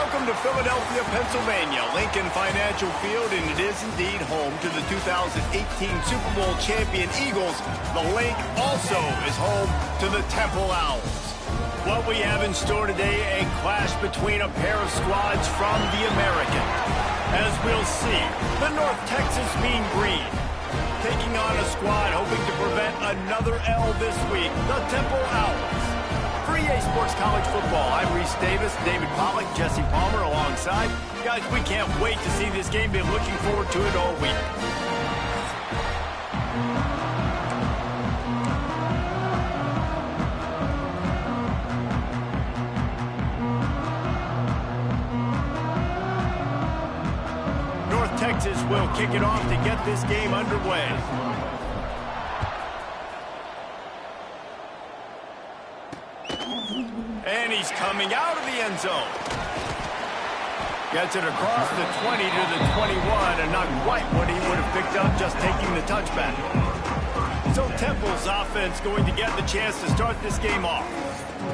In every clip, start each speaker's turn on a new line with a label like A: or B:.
A: Welcome to Philadelphia, Pennsylvania, Lincoln Financial Field, and it is indeed home to the 2018 Super Bowl champion Eagles. The link also is home to the Temple Owls. What we have in store today, a clash between a pair of squads from the American. As we'll see, the North Texas Mean Green taking on a squad hoping to prevent another L this week, the Temple Owls. For EA Sports College Football, I'm Reese Davis, David Pollack, Jesse Palmer alongside. Guys, we can't wait to see this game. Been looking forward to it all week. North Texas will kick it off to get this game underway. And he's coming out of the end zone. Gets it across the 20 to the 21, and not quite what he would have picked up just taking the touchback. So Temple's offense going to get the chance to start this game off.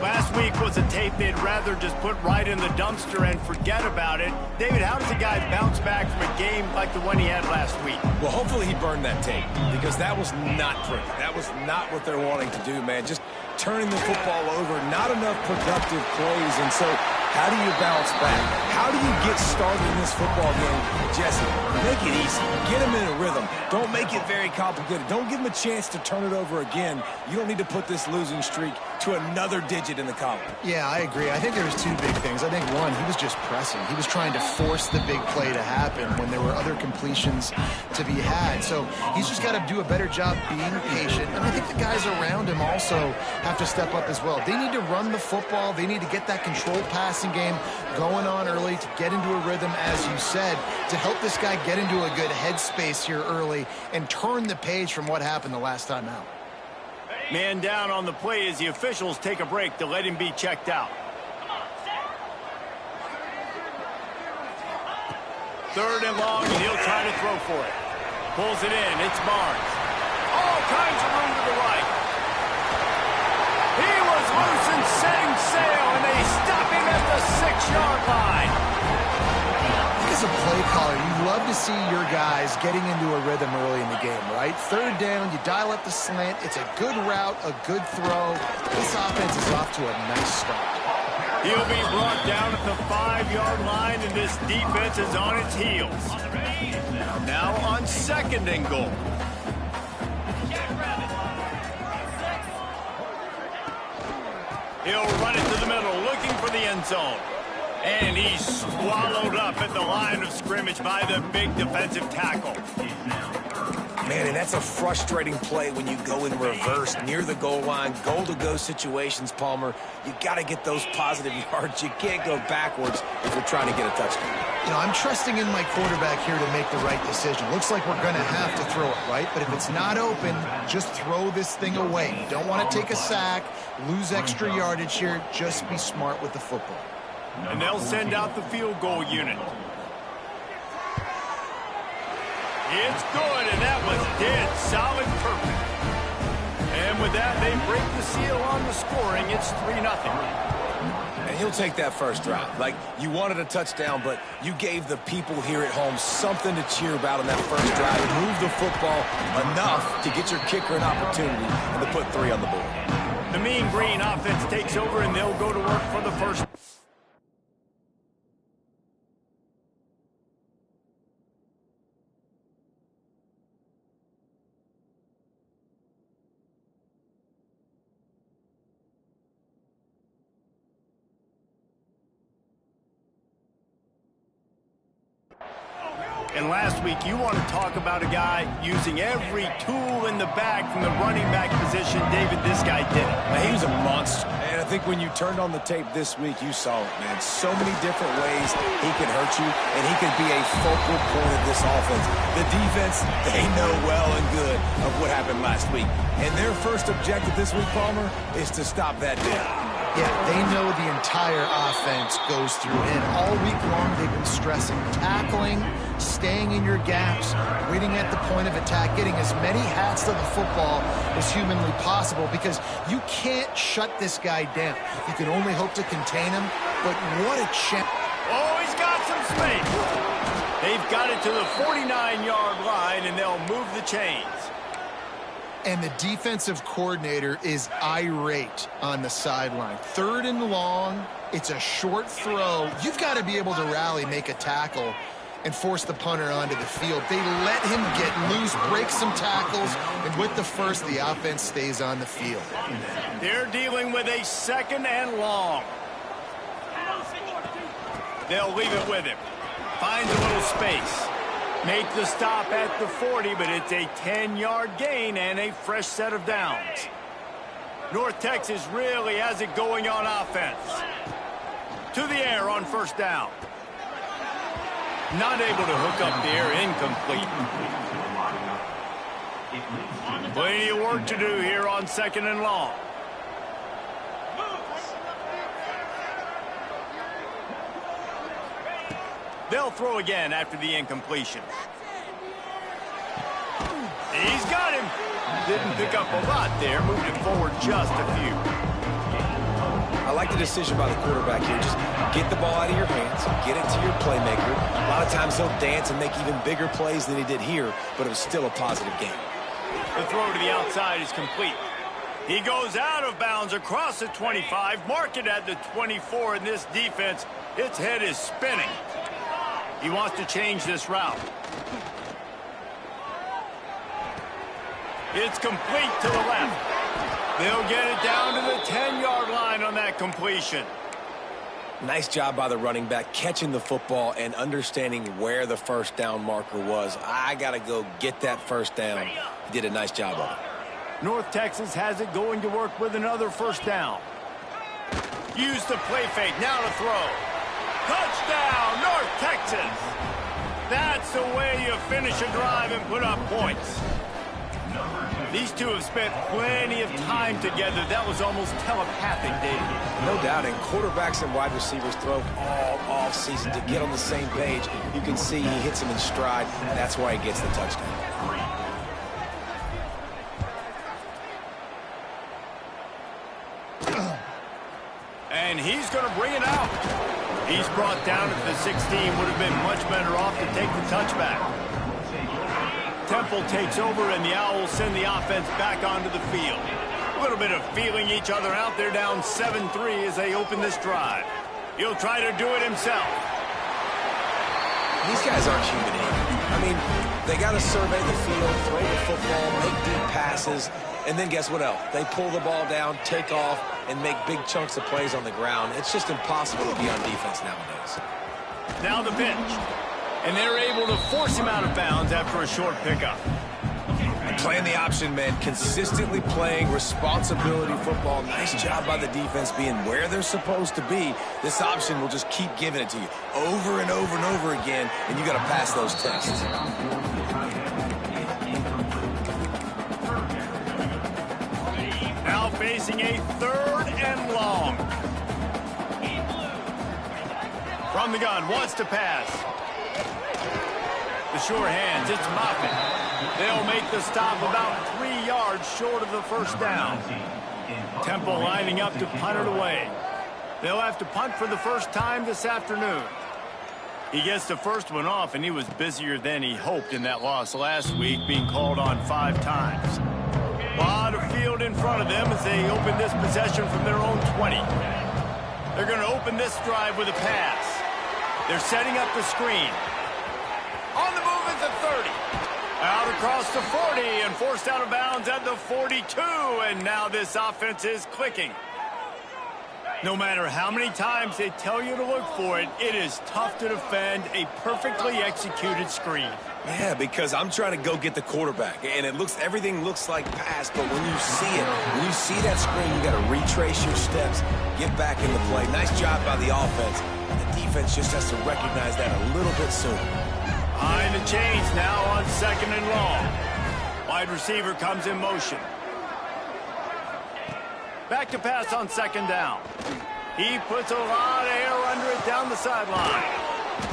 A: Last week was a tape they'd rather just put right in the dumpster and forget about it. David, how does a guy bounce back from a game like the one he had last week?
B: Well, hopefully he burned that tape, because that was not pretty. That was not what they're wanting to do, man. Just turning the football over, not enough productive plays. And so how do you bounce back? How do you get started in this football game? Jesse, make it easy. Get him in a rhythm. Don't make it very complicated. Don't give him a chance to turn it over again. You don't need to put this losing streak to another digit in the column.
C: Yeah, I agree. I think there was two big things. I think, one, he was just pressing. He was trying to force the big play to happen when there were other completions to be had. So he's just got to do a better job being patient. And I think the guys around him also have to step up as well. They need to run the football. They need to get that controlled passing game going on early to get into a rhythm, as you said, to help this guy get into a good headspace here early and turn the page from what happened the last time out.
A: Man down on the play as the officials take a break to let him be checked out. Third and long, and he'll try to throw for it. Pulls it in. It's Barnes. All kinds of room to the right. He was loose and setting sail, and they stop him at the 6-yard line.
C: As a play caller, you love to see your guys getting into a rhythm early in the game, right? Third down, you dial up the slant. It's a good route, a good throw. This offense is off to a nice start.
A: He'll be brought down at the 5-yard line, and this defense is on its heels. Now on second and goal. He'll run it to the middle, looking for the end zone. And he's swallowed up at the line of scrimmage by the big defensive tackle.
B: Man, and that's a frustrating play when you go in reverse near the goal line, goal-to-go situations, Palmer. You got to get those positive yards. You can't go backwards if you're trying to get a touchdown.
C: You know, I'm trusting in my quarterback here to make the right decision. Looks like we're going to have to throw it, right? But if it's not open, just throw this thing away. You don't want to take a sack, lose extra yardage here. Just be smart with the football.
A: And they'll send out the field goal unit. It's good, and that was dead solid perfect. And with that, they break the seal on the scoring. It's 3-0.
B: And he'll take that first drive. Like, you wanted a touchdown, but you gave the people here at home something to cheer about on that first drive and move the football enough to get your kicker an opportunity and to put 3 on the board.
A: The Mean Green offense takes over, and they'll go to work for the first. And last week, you want to talk about a guy using every tool in the bag from the running back position. David, this guy did it.
B: Man, he was a monster. And I think when you turned on the tape this week, you saw it, man. So many different ways he can hurt you, and he can be a focal point of this offense. The defense, they know well and good of what happened last week. And their first objective this week, Palmer, is to stop that dead.
C: Yeah, they know the entire offense goes through him. All week long, they've been stressing tackling, staying in your gaps, waiting at the point of attack, getting as many hats to the football as humanly possible, because you can't shut this guy down. You can only hope to contain him, but what a chance.
A: Oh, he's got some space. They've got it to the 49-yard line, and they'll move the chains.
C: And the defensive coordinator is irate on the sideline. 3rd and long. It's a short throw. You've got to be able to rally, make a tackle, and force the punter onto the field. They let him get loose, break some tackles, and with the first, the offense stays on the field.
A: They're dealing with a 2nd and long. They'll leave it with him. Finds a little space. Make the stop at the 40, but it's a 10-yard gain and a fresh set of downs. North Texas really has it going on offense. To the air on 1st down. Not able to hook up there, incomplete. Plenty of work to do here on 2nd and long. They'll throw again after the incompletion. He's got him. Didn't pick up a lot there, moved it forward just a few.
B: I like the decision by the quarterback here. Just get the ball out of your hands, get it to your playmaker. A lot of times he'll dance and make even bigger plays than he did here, but it was still a positive game.
A: The throw to the outside is complete. He goes out of bounds across the 25, mark it at the 24, and this defense, its head is spinning. He wants to change this route. It's complete to the left. They'll get it down to the 10-yard line on that completion.
B: Nice job by the running back, catching the football and understanding where the 1st down marker was. I got to go get that 1st down. He did a nice job of it.
A: North Texas has it going to work with another 1st down. Use the play fake, now to throw. Touchdown, North Texas! That's the way you finish a drive and put up points. These two have spent plenty of time together. That was almost telepathic, Dave.
B: No doubt, and quarterbacks and wide receivers throw all off-season to get on the same page. You can see he hits him in stride. That's why he gets the touchdown.
A: And he's going to bring it out. He's brought down at the 16. Would have been much better off to take the touchback. Temple takes over, and the Owls send the offense back onto the field. A little bit of feeling each other out. They're down 7-3 as they open this drive. He'll try to do it himself.
B: These guys aren't human beings. I mean, they got to survey the field, throw the football, make deep passes, and then guess what else? They pull the ball down, take off, and make big chunks of plays on the ground. It's just impossible to be on defense nowadays.
A: Now the pitch. And they're able to force him out of bounds after a short pickup.
B: Playing the option, man. Consistently playing responsibility football. Nice job by the defense being where they're supposed to be. This option will just keep giving it to you over and over and over again, and you got to pass those tests.
A: Now facing a 3rd and long. From the gun, wants to pass. The sure hands, it's Moffitt. They'll make the stop about 3 yards short of the 1st down. Temple lining up to punt it away. They'll have to punt for the first time this afternoon. He gets the first one off, and he was busier than he hoped in that loss last week, being called on 5 times. A lot of field in front of them as they open this possession from their own 20. They're going to open this drive with a pass. They're setting up the screen. On the move is the 30. Out across the 40 and forced out of bounds at the 42. And now this offense is clicking. No matter how many times they tell you to look for it, it is tough to defend a perfectly executed screen.
B: Yeah, because I'm trying to go get the quarterback, and everything looks like pass, but when you see that screen, you got to retrace your steps, get back in the play. Nice job by the offense. The defense just has to recognize that a little bit sooner.
A: Behind the chains now on 2nd and long. Wide receiver comes in motion. Back to pass on 2nd down. He puts a lot of air under it down the sideline.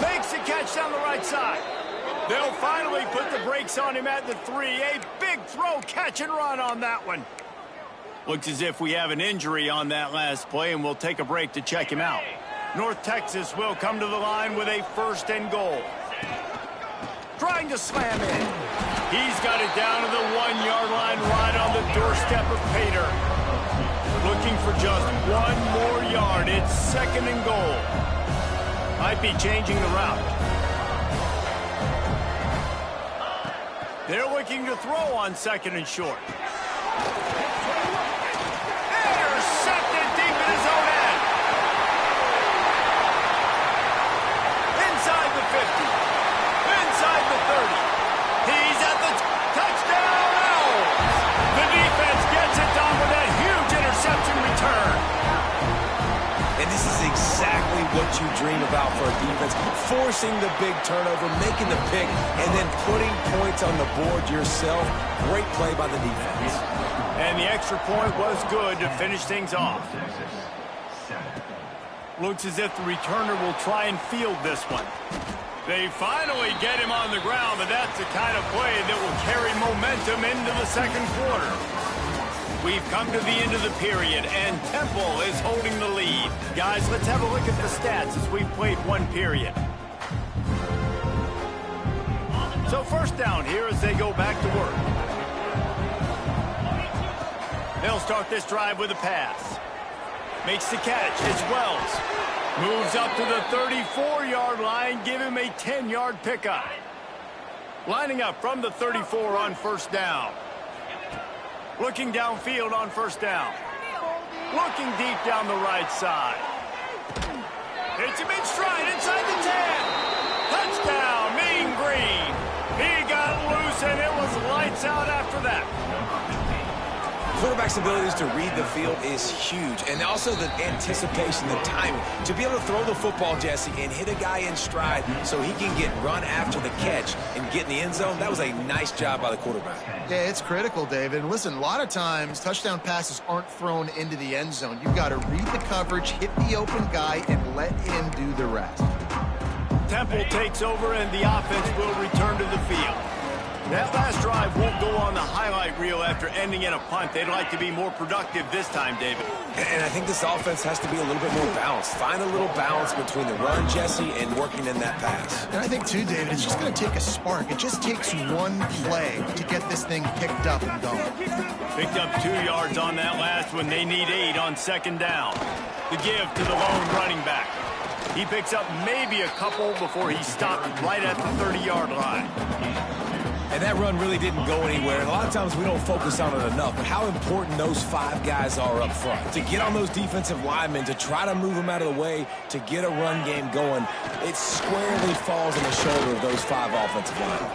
A: Makes the catch down the right side. They'll finally put the brakes on him at the 3. A big throw, catch and run on that one. Looks as if we have an injury on that last play, and we'll take a break to check him out. North Texas will come to the line with a 1st and goal. Trying to slam in. He's got it down to the 1-yard line right on the doorstep of Pater. Looking for just 1 more yard. It's 2nd and goal. Might be changing the route. They're looking to throw on 2nd and short. Intercepted deep in his own end. Inside the 50. Inside the 30. He's at the touchdown. The defense gets it done with that huge interception return.
B: And this is exactly what you dream about for a defense. Forcing the big turnover, making the pick, and then putting points on the board yourself. Great play by the defense.
A: And the extra point was good to finish things off. Looks as if the returner will try and field this one. They finally get him on the ground, but that's the kind of play that will carry momentum into the 2nd quarter. We've come to the end of the period, and Temple is holding the lead. Guys, let's have a look at the stats as we've played 1 period. So 1st down here as they go back to work. They'll start this drive with a pass. Makes the catch. It's Wells. Moves up to the 34-yard line. Give him a 10-yard pickup. Lining up from the 34 on 1st down. Looking downfield on 1st down. Looking deep down the right side. Hits him in stride inside the 10. Touchdown, Mean Green. He got loose, and it was lights out after that.
B: Quarterback's abilities to read the field is huge, and also the anticipation, the timing. To be able to throw the football, Jesse, and hit a guy in stride so he can get run after the catch and get in the end zone, that was a nice job by the quarterback.
C: Yeah, it's critical, David. And listen, a lot of times, touchdown passes aren't thrown into the end zone. You've got to read the coverage, hit the open guy, and let him do the rest.
A: Temple takes over, and the offense will return to the field. That last drive won't go on the highlight reel after ending in a punt. They'd like to be more productive this time, David.
B: And I think this offense has to be a little bit more balanced. Find a little balance between the run, Jesse, and working in that pass.
C: And I think, too, David, it's just going to take a spark. It just takes 1 play to get this thing picked up and going.
A: Picked up 2 yards on that last one. They need 8 on 2nd down. The give to the lone running back. He picks up maybe a couple before he stopped right at the 30-yard line.
B: And that run really didn't go anywhere. And a lot of times we don't focus on it enough, but how important those 5 guys are up front. To get on those defensive linemen, to try to move them out of the way, to get a run game going, it squarely falls on the shoulder of those 5 offensive linemen.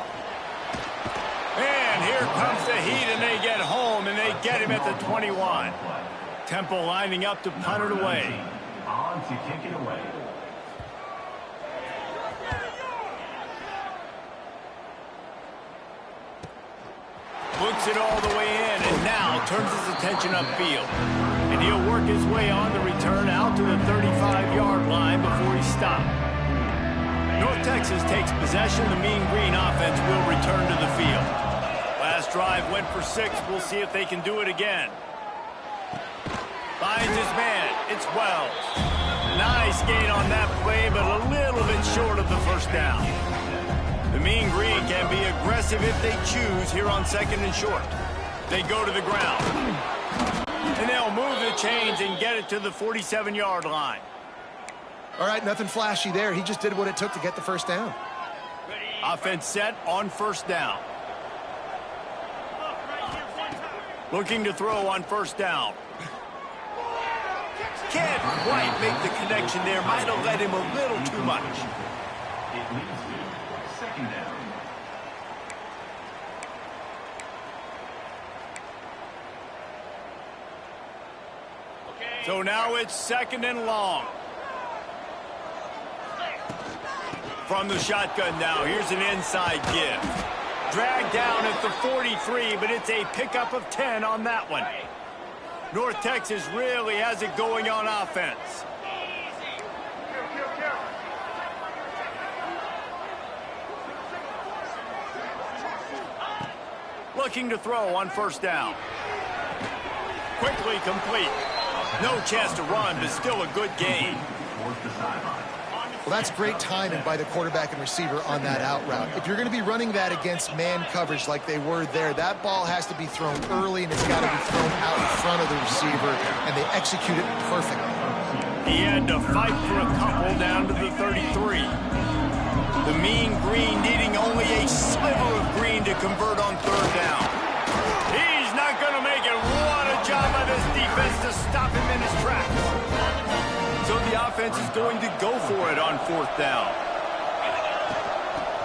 A: And here comes the heat, and they get home, and they get him at the 21. Temple lining up to punt it away.
D: On to kick it away.
A: Looks it all the way in, and now turns his attention upfield. And he'll work his way on the return out to the 35-yard line before he stopped. North Texas takes possession. The Mean Green offense will return to the field. Last drive went for 6. We'll see if they can do it again. Finds his man. It's Wells. Nice gain on that play, but a little bit short of the 1st down. The Mean Green can be aggressive if they choose here on 2nd and short. They go to the ground. And they'll move the chains and get it to the 47-yard line.
C: All right, nothing flashy there. He just did what it took to get the 1st down.
A: Offense set on 1st down. Looking to throw on 1st down. Can't quite make the connection there. Might have led him a little too much.
D: It leads to 2nd down.
A: So now it's 2nd and long. From the shotgun now, here's an inside give. Dragged down at the 43, but it's a pickup of 10 on that one. North Texas really has it going on offense. Looking to throw on 1st down. Quickly complete. No chance to run, but still a good gain.
D: towards the sideline.
C: Well, that's great timing by the quarterback and receiver on that out route. If you're going to be running that against man coverage like they were there, that ball has to be thrown early, and it's got to be thrown out in front of the receiver, and they execute it perfectly.
A: He had to fight for a couple down to the 33. The mean green needing only a sliver of green to convert on third down. He's not going to make it. What a job by this defense to stop him in his tracks. So the offense is going to go for it on fourth down.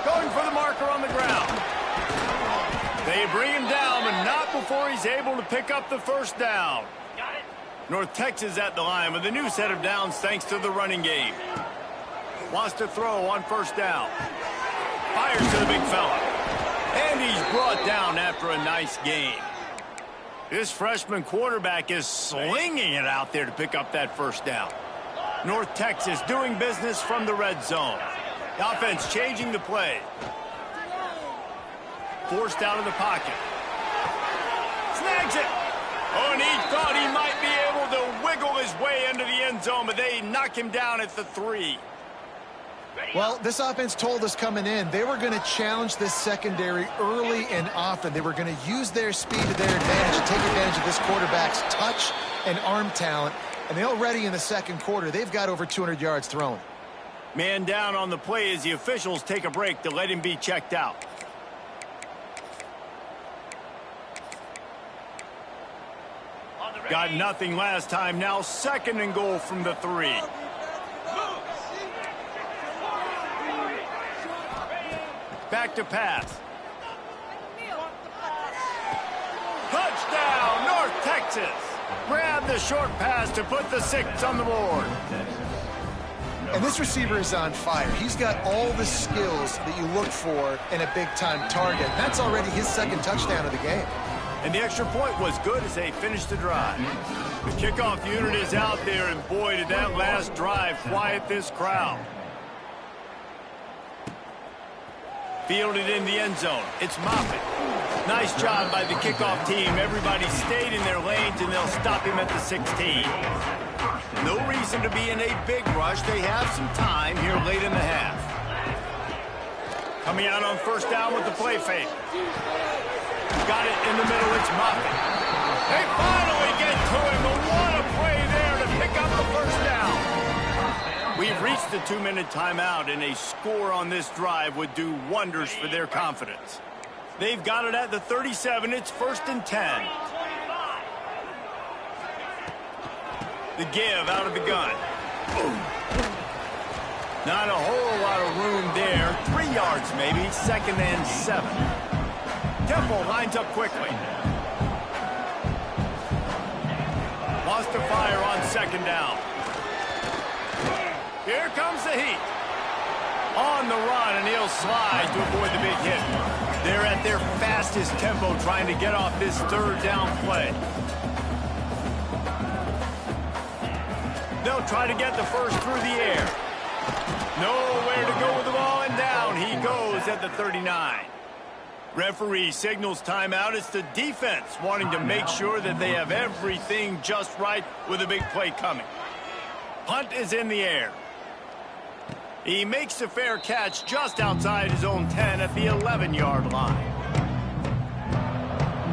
A: Going for the marker on the ground. They bring him down, but not before he's able to pick up the first down. North Texas at the line with a new set of downs thanks to the running game. Wants to throw on first down. Fires to the big fella. And he's brought down after a nice gain. This freshman quarterback is slinging it out there to pick up that first down. North Texas doing business from the red zone. The offense changing the play. Forced out of the pocket. Snags it. Oh, and he thought he might be able to wiggle his way into the end zone, but they knock him down at the 3.
C: Well, this offense told us coming in they were going to challenge this secondary early and often. They were going to use their speed to their advantage and take advantage of this quarterback's touch and arm talent. And already in the second quarter, they've got over 200 yards thrown.
A: Man down on the play as the officials take a break to let him be checked out. Got nothing last time. Now second and goal from the 3. Back to pass. Touchdown, North Texas. Grab the short pass to put the 6 on the board.
C: And this receiver is on fire. He's got all the skills that you look for in a big-time target. That's already his second touchdown of the game.
A: And the extra point was good as they finished the drive. The kickoff unit is out there, and boy, did that last drive quiet this crowd. Fielded in the end zone. It's Moffitt. Nice job by the kickoff team. Everybody stayed in their lanes, and they'll stop him at the 16. No reason to be in a big rush. They have some time here late in the half. Coming out on first down with the play fake. Got it in the middle. It's Moffitt. They finally get to him. But what a play there to pick up the first down. We've reached the 2-minute timeout, and a score on this drive would do wonders for their confidence. They've got it at the 37. It's 1st and 10. The give out of the gun. Not a whole lot of room there. 3 yards maybe. 2nd and 7. Temple lines up quickly. Wants to fire on 2nd down. Here comes the heat. On the run, and he'll slide to avoid the big hit. They're at their fastest tempo trying to get off this 3rd down play. They'll try to get the first through the air. Nowhere to go with the ball, and down he goes at the 39. Referee signals timeout. It's the defense wanting to make sure that they have everything just right with a big play coming. Punt is in the air. He makes a fair catch just outside his own 10 at the 11-yard line.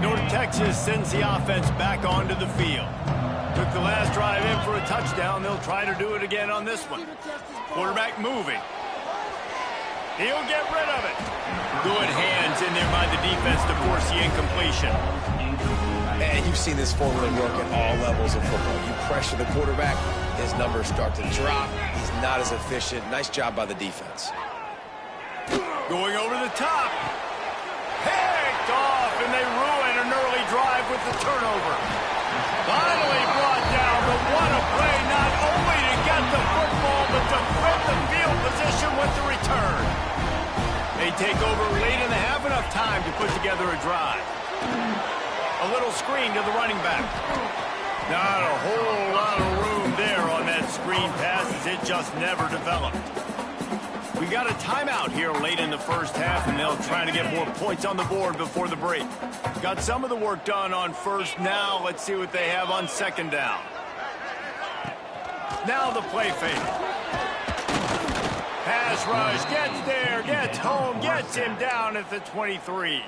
A: North Texas sends the offense back onto the field. Took the last drive in for a touchdown. They'll try to do it again on this one. Quarterback moving. He'll get rid of it. Good hands in there by the defense to force the incompletion.
B: And you've seen this formula work at all levels of football. You pressure the quarterback, his numbers start to drop. He's not as efficient. Nice job by the defense.
A: Going over the top. Picked off, and they ruin an early drive with the turnover. Finally brought down, but what a play, not only to get the football, but to flip the field position with the return. They take over late in the half, enough time to put together a drive. A little screen to the running back. Not a whole lot of room there on that screen pass, as it just never developed. We got a timeout here late in the first half, and they'll try to get more points on the board before the break. Got some of the work done on first. Now let's see what they have on 2nd down. Now the play fake. pass rush. Gets there, gets home, gets him down at the 23.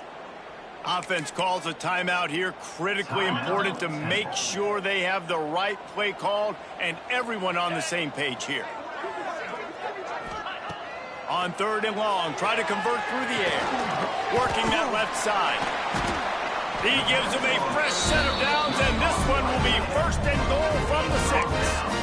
A: Offense calls a timeout here. Critically important to make sure they have the right play called and everyone on the same page here. On 3rd and long, try to convert through the air. Working that left side. He gives him a fresh set of downs, and this one will be 1st and goal from the 6.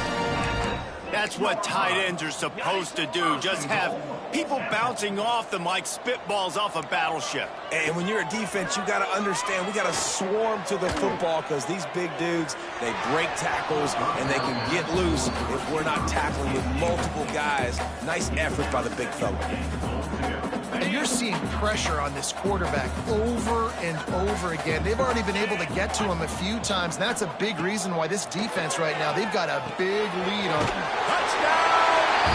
A: That's what tight ends are supposed to do. Just have people bouncing off them like spitballs off a battleship.
B: And when you're a defense, you got to understand we got to swarm to the football because these big dudes, they break tackles and they can get loose if we're not tackling with multiple guys. Nice effort by the big fella.
C: And you're seeing pressure on this quarterback over and over again. They've already been able to get to him a few times, and that's a big reason why this defense right now, they've got a big lead on him.
A: Touchdown!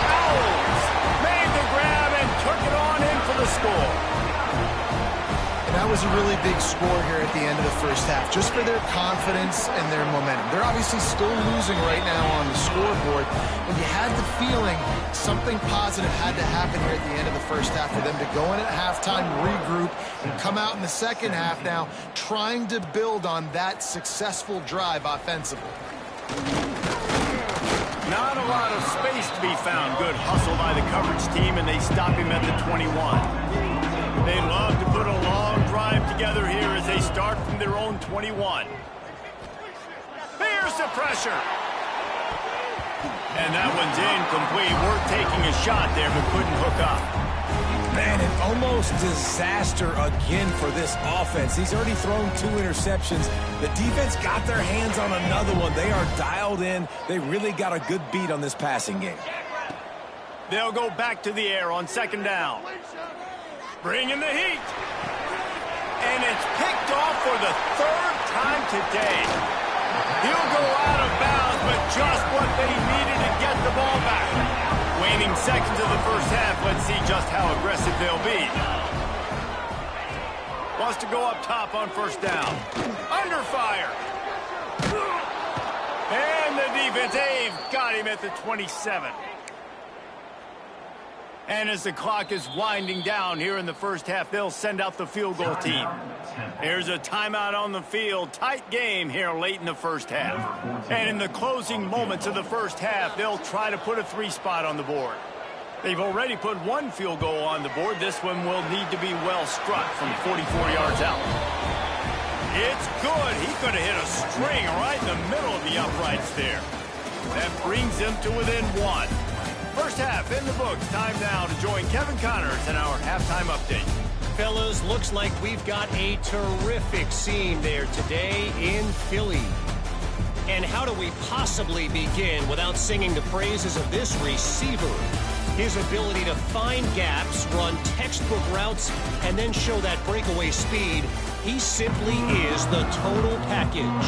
A: Owls! Made the grab and took it on in for the score.
C: And that was a really big score here at the end of the first half, just for their confidence and their momentum. They're obviously still losing right now on the scoreboard, but you had the feeling something positive had to happen here at the end of the first half for them to go in at halftime, regroup, and come out in the second half now trying to build on that successful drive offensively.
A: Not a lot of space to be found. Good hustle by the coverage team, and they stop him at the 21. They love to put a long drive together here as they start from their own 21. Here's the pressure. And that one's incomplete. Worth taking a shot there, but couldn't hook up.
B: Man, an almost disaster again for this offense. He's already thrown 2 interceptions. The defense got their hands on another one. They are dialed in. They really got a good beat on this passing game.
A: They'll go back to the air on 2nd down. Bringing the heat. And it's picked off for the 3rd time today. He'll go out of bounds, but just what they needed to get the ball back. Waning seconds of the first half. Let's see just how aggressive they'll be. Wants to go up top on 1st down. Under fire. And the defense, they've got him at the 27. And as the clock is winding down here in the first half, they'll send out the field goal team. There's a timeout on the field. Tight game here late in the first half. And in the closing moments of the first half, they'll try to put a 3 spot on the board. They've already put 1 field goal on the board. This one will need to be well struck from 44 yards out. It's good. He could have hit a string right in the middle of the uprights there. That brings them to within 1. First half in the books. Time now to join Kevin Connors in our halftime update.
E: Fellas, looks like we've got a terrific scene there today in Philly. And how do we possibly begin without singing the praises of this receiver? His ability to find gaps, run textbook routes, and then show that breakaway speed. He simply is the total package.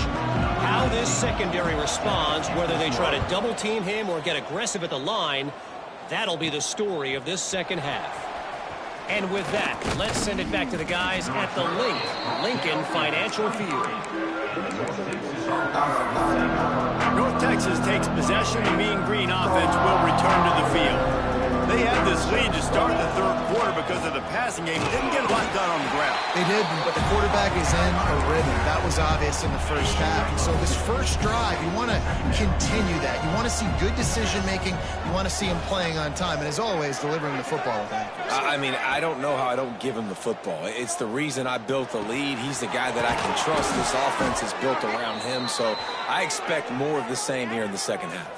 E: How this secondary responds, whether they try to double team him or get aggressive at the line, that'll be the story of this second half. And with that, let's send it back to the guys at the Lincoln Financial Field.
A: North Texas takes possession. The Mean Green offense will return to the field. They had this lead to start the 3rd quarter because of the passing game. Didn't get a lot done on the ground.
C: They did, but the quarterback is in a rhythm. That was obvious in the first half. And so this first drive, you want to continue that. You want to see good decision-making. You want to see him playing on time. And as always, delivering the football with accuracy.
B: I mean, I don't know how I don't give him the football. It's the reason I built the lead. He's the guy that I can trust. This offense is built around him. So I expect more of the same here in the second half.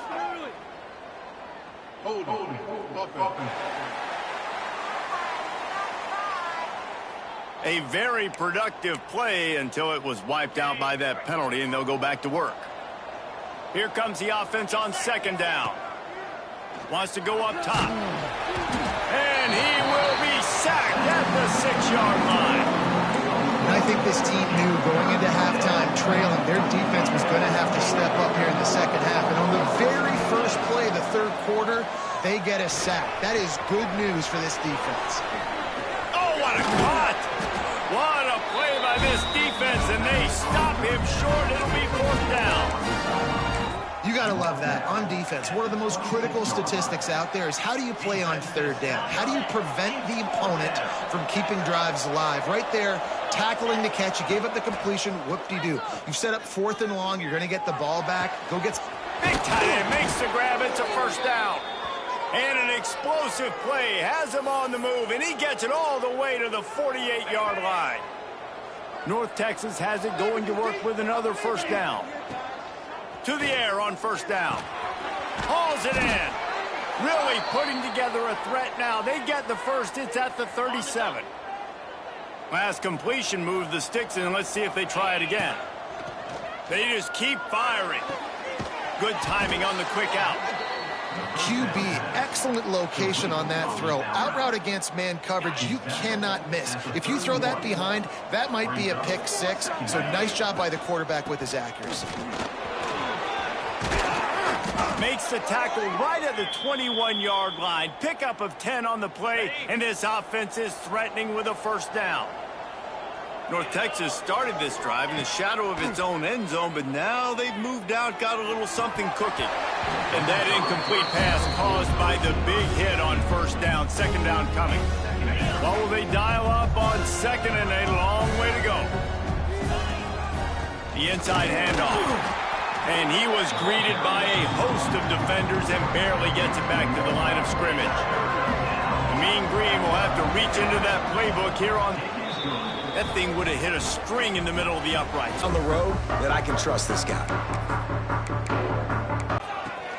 A: A very productive play until it was wiped out by that penalty, and they'll go back to work. Here comes the offense on 2nd down. Wants to go up top. And he will be sacked at the 6-yard line.
C: And I think this team knew going into halftime trailing, their defense was going to have to step up here in the second half. And on the very first play of the 3rd quarter, they get a sack. That is good news for this defense.
A: Oh, what a cut! What a play by this defense, and they stop him short. It'll be 4th down.
C: You got gotta love that. On defense, one of the most critical statistics out there is how do you play on third down? How do you prevent the opponent from keeping drives alive? Right there, tackling the catch. You gave up the completion. Whoop-de-doo. You've set up 4th and long. You're going to get the ball back. Go get...
A: Big tight end makes the grab. It's a first down. And an explosive play has him on the move, and he gets it all the way to the 48-yard line. North Texas has it going to work with another first down. To the air on first down. Hauls it in. Really putting together a threat now. They get the first. It's at the 37. Last completion moved the sticks, and let's see if they try it again. They just keep firing. Good timing on the quick out.
C: QB, excellent location on that throw. Out route against man coverage, you cannot miss. If you throw that behind, that might be a pick 6. So nice job by the quarterback with his accuracy.
A: Makes the tackle right at the 21-yard line. Pickup of 10 on the play, and this offense is threatening with a first down. North Texas started this drive in the shadow of its own end zone, but now they've moved out, got a little something cooking. And that incomplete pass caused by the big hit on first down. Second down coming. Well, will they dial up on second, and a long way to go. The inside handoff. And he was greeted by a host of defenders and barely gets it back to the line of scrimmage. The Mean Green will have to reach into that playbook here on... That thing would have hit a string in the middle of the uprights.
B: On the road, that I can trust this guy.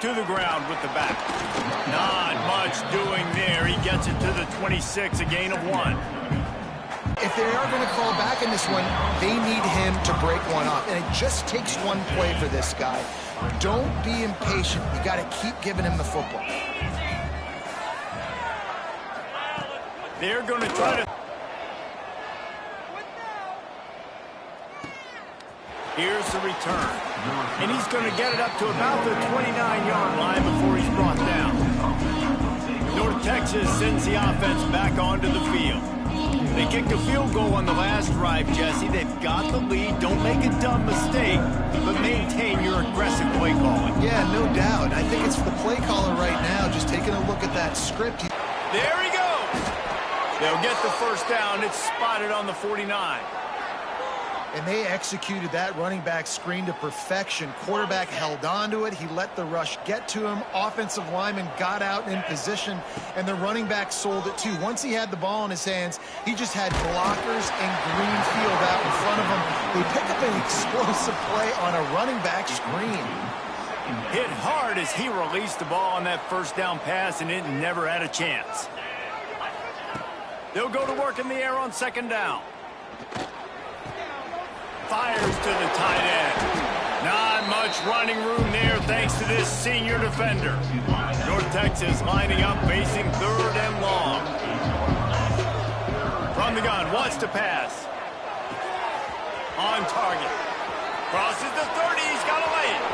A: To the ground with the back. Not much doing there. He gets it to the 26, a gain of 1.
C: If they are going to call back in this one, they need him to break one off. And it just takes one play for this guy. Don't be impatient. You got to keep giving him the football.
A: They're going to try to... Here's the return. And he's going to get it up to about the 29-yard line before he's brought down. North Texas sends the offense back onto the field. They kicked a field goal on the last drive, Jesse. They've got the lead. Don't make a dumb mistake, but maintain your aggressive play calling.
C: Yeah, no doubt. I think it's the play caller right now, just taking a look at that script.
A: There he goes. They'll get the first down. It's spotted on the 49.
C: And they executed that running back screen to perfection. Quarterback held on to it. He let the rush get to him. Offensive lineman got out in position, and the running back sold it too. Once he had the ball in his hands, he just had blockers and green field out in front of him. They pick up an explosive play on a running back screen.
A: Hit hard as he released the ball on that first down pass, and it never had a chance. They'll go to work in the air on second down. Fires to the tight end. Not much running room there thanks to this senior defender. North Texas lining up, facing third and long. From the gun, wants to pass. On target. Crosses the 30, he's got a lane.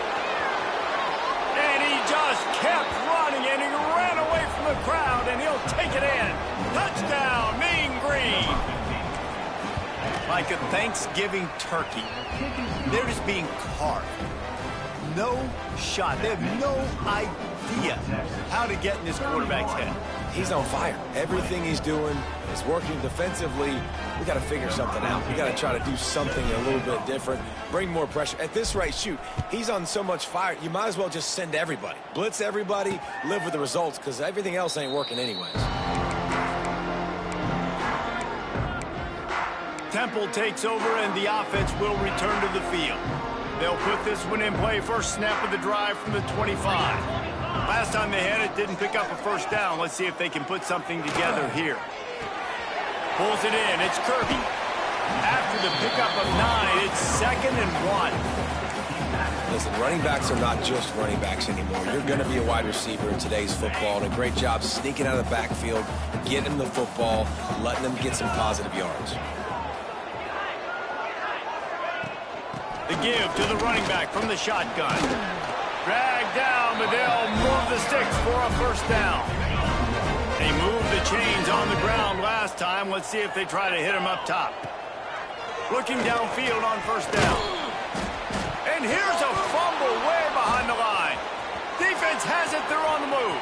A: And he just kept running, and he ran away from the crowd, and he'll take it in. Touchdown, Mean Green. Like a Thanksgiving turkey. They're just being carved. No shot. They have no idea how to get in this quarterback's head.
B: He's on fire. Everything he's doing is working defensively. We got to figure something out. We got to try to do something a little bit different. Bring more pressure. At this rate, shoot, he's on so much fire, you might as well just send everybody. Blitz everybody, live with the results, because everything else ain't working anyways.
A: Temple takes over, and the offense will return to the field. They'll put this one in play. First snap of the drive from the 25. Last time they had it, didn't pick up a first down. Let's see if they can put something together here. Pulls it in. It's Kirby. After the pickup of 9, it's 2nd and 1.
B: Listen, running backs are not just running backs anymore. You're going to be a wide receiver in today's football, and a great job sneaking out of the backfield, getting the football, letting them get some positive yards.
A: The give to the running back from the shotgun. Dragged down, but they'll move the sticks for a first down. They moved the chains on the ground last time. Let's see if they try to hit him up top. Looking downfield on first down. And here's a fumble way behind the line. offense has it. They're on the move.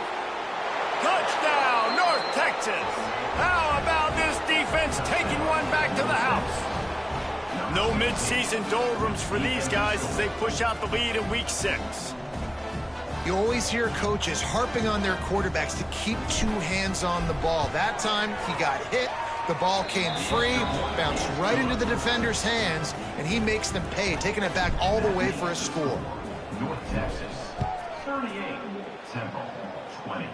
A: Touchdown, North Texas. How about this defense taking one back to the house? No midseason doldrums for these guys as they push out the lead in Week 6.
C: You always hear coaches harping on their quarterbacks to keep two hands on the ball. That time, he got hit. The ball came free, bounced right into the defender's hands, and he makes them pay, taking it back all the way for a score.
D: North Texas, 38. Temple, 20.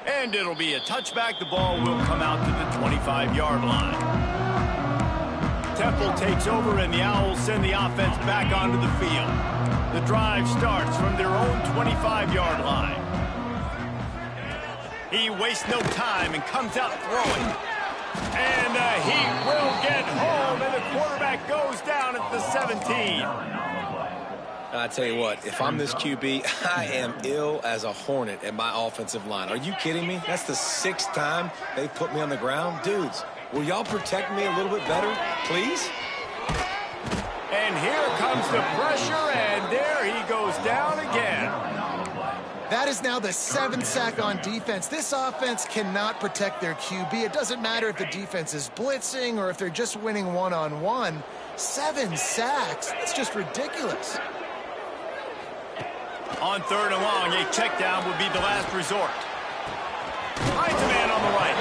A: And it'll be a touchback. The ball will come out to the 25-yard line. Temple takes over, and the Owls send the offense back onto the field. The drive starts from their own 25-yard line. He wastes no time and comes out throwing. And he will get home, and the quarterback goes down at the 17.
B: I tell you what, if I'm this QB, I am ill as a hornet at my offensive line. Are you kidding me? That's the 6th time they've put me on the ground. Dudes, will y'all protect me a little bit better, please?
A: And here comes the pressure, and there he goes down again.
C: That is now the 7th sack on defense. This offense cannot protect their QB. It doesn't matter if the defense is blitzing or if they're just winning one-on-one. 7 sacks, that's just ridiculous.
A: On 3rd and long, a check down would be the last resort. Finds a man on the right.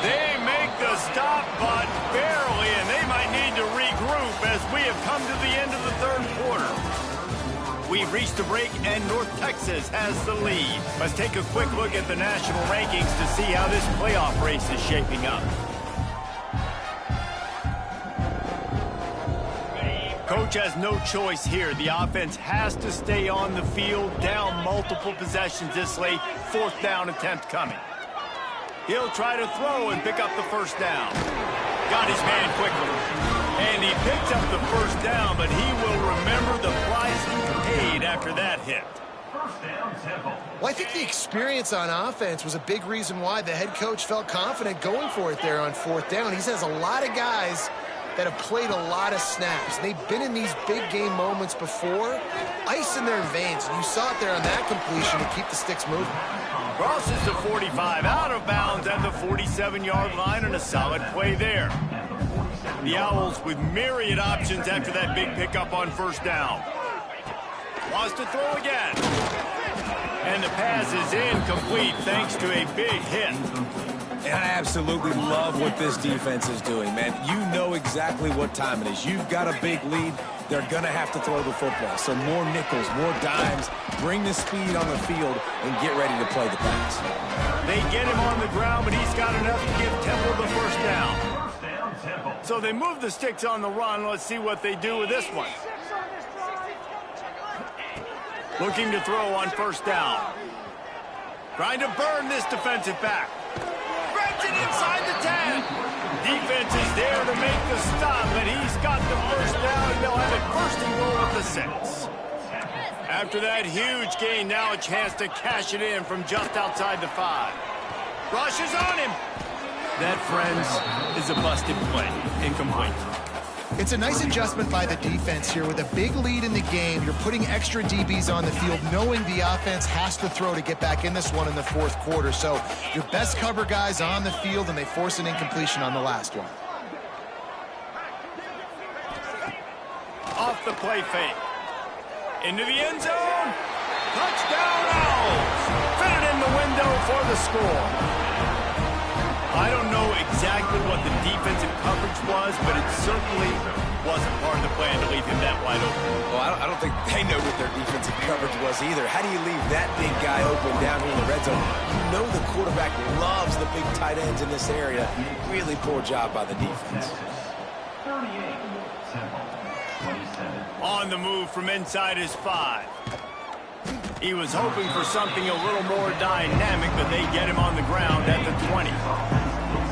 A: They make the stop, but barely, and they might need to regroup as we have come to the end of the 3rd quarter. We've reached a break, and North Texas has the lead. Let's take a quick look at the national rankings to see how this playoff race is shaping up. Coach has no choice here. The offense has to stay on the field, down multiple possessions this late. 4th down attempt coming. He'll try to throw and pick up the 1st down. Got his man quickly. And he picks up the 1st down, but he will remember the price he paid after that hit.
D: First down, Temple.
C: Well, I think the experience on offense was a big reason why the head coach felt confident going for it there on 4th down. He has a lot of guys that have played a lot of snaps. They've been in these big game moments before. Ice in their veins. And you saw it there on that completion to keep the sticks moving.
A: Crosses the 45 out of bounds at the 47-yard line, and a solid play there. The Owls with myriad options after that big pickup on 1st down. Wants to throw again. And the pass is incomplete thanks to a big hit.
B: And I absolutely love what this defense is doing, man. You know exactly what time it is. You've got a big lead. They're going to have to throw the football. So more nickels, more dimes, bring the speed on the field, and get ready to play the pass.
A: They get him on the ground, but he's got enough to give Temple the 1st down.
D: First down, Temple.
A: So they move the sticks on the run. Let's see what they do with this one. Looking to throw on 1st down. Trying to burn this defensive back. Grabs it inside the 10. Defense is there to make the stop, and he's got the 1st down, and they'll have it 1st and goal at the 6. After that huge gain, now a chance to cash it in from just outside the 5. Rushes on him. That, friends, is a busted play. Incomplete.
C: It's a nice adjustment by the defense here. With a big lead in the game, you're putting extra DBs on the field, knowing the offense has to throw to get back in this one in the 4th quarter. So your best cover guys on the field, and they force an incompletion on the last one.
A: Off the play fake. Into the end zone. Touchdown Owls. Fitted in the window for the score. I don't know exactly what the defensive coverage was, but it certainly wasn't part of the plan to leave him that wide open.
B: Well, I don't think they know what their defensive coverage was either. How do you leave that big guy open down here in the red zone? You know the quarterback loves the big tight ends in this area. Really poor job by the defense.
D: 38, Temple, 27.
A: On the move from inside his 5. He was hoping for something a little more dynamic, but they get him on the ground at the 20.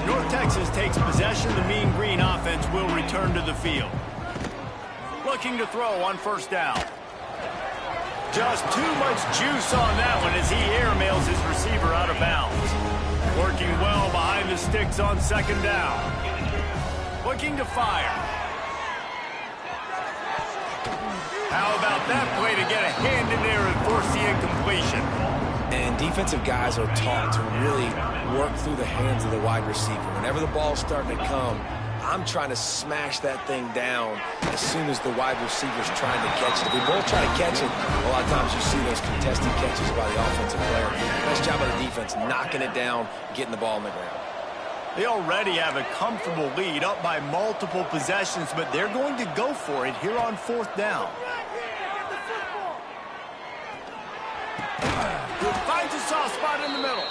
A: North Texas takes possession. The Mean Green offense will return to the field. Looking to throw on 1st down. Just too much juice on that one as he airmails his receiver out of bounds. Working well behind the sticks on 2nd down. Looking to fire. How about that play to get a hand in there and force the incompletion?
B: And defensive guys are taught to really work through the hands of the wide receiver. Whenever the ball's starting to come, I'm trying to smash that thing down as soon as the wide receiver's trying to catch it. If we both try to catch it, a lot of times you see those contested catches by the offensive player. Nice job by the defense, knocking it down, getting the ball on the ground.
A: They already have a comfortable lead, up by multiple possessions, but they're going to go for it here on 4th down. Finds a soft spot in the middle.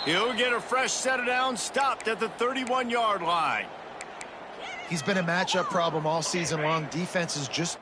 A: He'll get a fresh set of downs, stopped at the 31-yard line.
C: He's been a matchup problem all season long. Defense is just...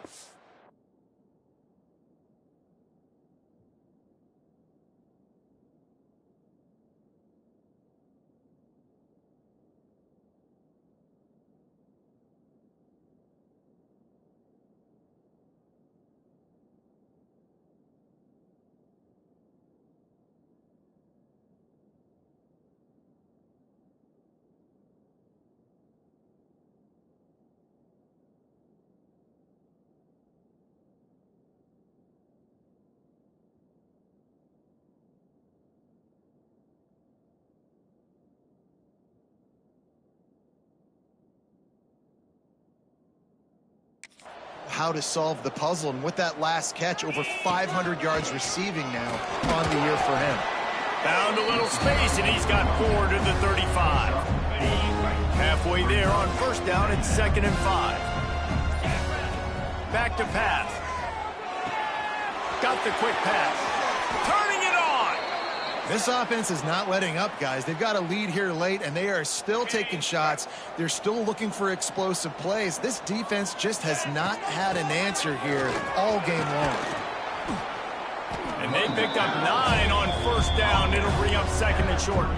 C: how to solve the puzzle, and with that last catch, over 500 yards receiving now on the year for him.
A: Found a little space, and he's got 4 to the 35. Halfway there on 1st down, it's 2nd and 5. Back to pass. Got the quick pass. Turning it on.
C: This offense is not letting up, guys. They've got a lead here late, and they are still taking shots. They're still looking for explosive plays. This defense just has not had an answer here all game long.
A: And they picked up 9 on 1st down. It'll bring up 2nd and short.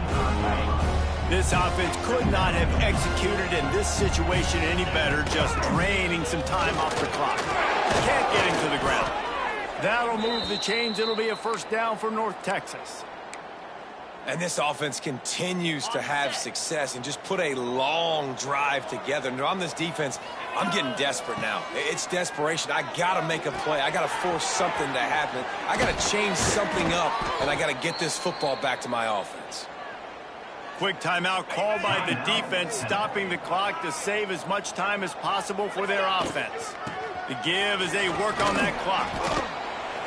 A: This offense could not have executed in this situation any better, just draining some time off the clock. Can't get him to the ground. That'll move the chains. It'll be a 1st down for North Texas.
B: And this offense continues to have success and just put a long drive together. And on this defense, I'm getting desperate now. It's desperation. I got to make a play. I got to force something to happen. I got to change something up, and I got to get this football back to my offense.
A: Quick timeout called by the defense, stopping the clock to save as much time as possible for their offense. The give as they work on that clock.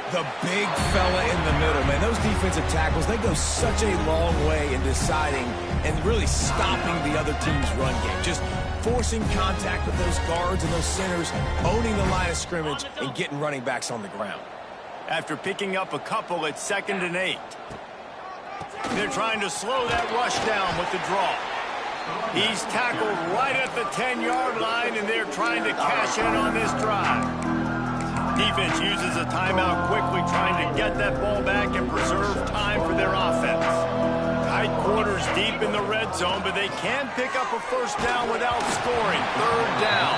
B: The big fella in the middle, man. Those defensive tackles, they go such a long way in deciding and really stopping the other team's run game. Just forcing contact with those guards and those centers, owning the line of scrimmage, and getting running backs on the ground.
A: After picking up a couple, it's 2nd and 8. They're trying to slow that rush down with the draw. He's tackled right at the 10-yard line, and they're trying to cash in on this drive. Defense uses a timeout quickly, trying to get that ball back and preserve time for their offense. Tight quarters deep in the red zone, but they can pick up a 1st down without scoring. 3rd down.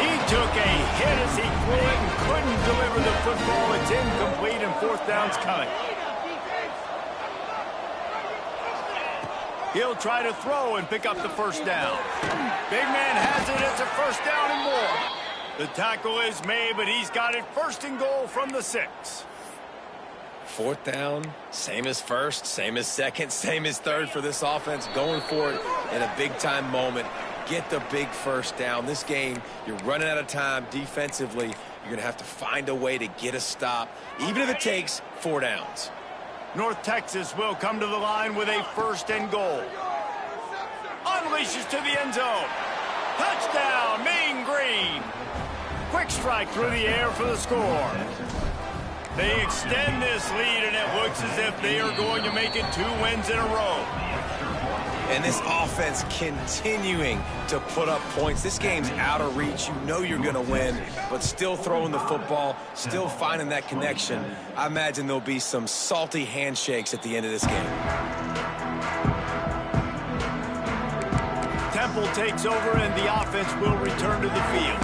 A: He took a hit as he threw it and couldn't deliver the football. It's incomplete, and 4th down's coming. He'll try to throw and pick up the 1st down. Big man has it. It's a 1st down and more. The tackle is made, but he's got it 1st and goal from the 6.
B: 4th down, same as 1st, same as 2nd, same as 3rd for this offense. Going for it in a big-time moment. Get the big 1st down. This game, you're running out of time defensively. You're going to have to find a way to get a stop, even if it takes 4 downs.
A: North Texas will come to the line with a 1st and goal. Unleashes to the end zone. Touchdown, Mean Green. Quick strike through the air for the score. They extend this lead, and it looks as if they are going to make it 2 wins in a row.
B: And this offense continuing to put up points. This game's out of reach. You know you're going to win, but still throwing the football, still finding that connection. I imagine there'll be some salty handshakes at the end of this game.
A: Temple takes over, and the offense will return to the field.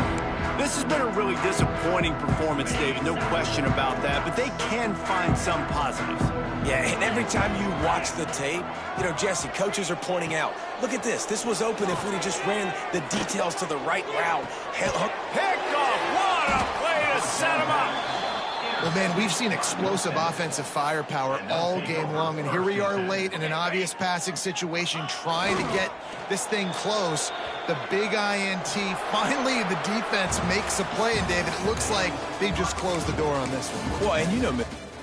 A: This has been a really disappointing performance, David, no question about that, but they can find some positives.
B: Yeah, and every time you watch the tape, you know, Jesse, coaches are pointing out, look at this. This was open if we'd have just ran the details to the right route.
A: Pick off. What a play to to set him up.
C: Well, man, we've seen explosive offensive firepower all game long, and here we are late in an obvious passing situation trying to get this thing close. The big INT, finally the defense makes a play, and David, it looks like they just closed the door on this one.
B: Well, and you know,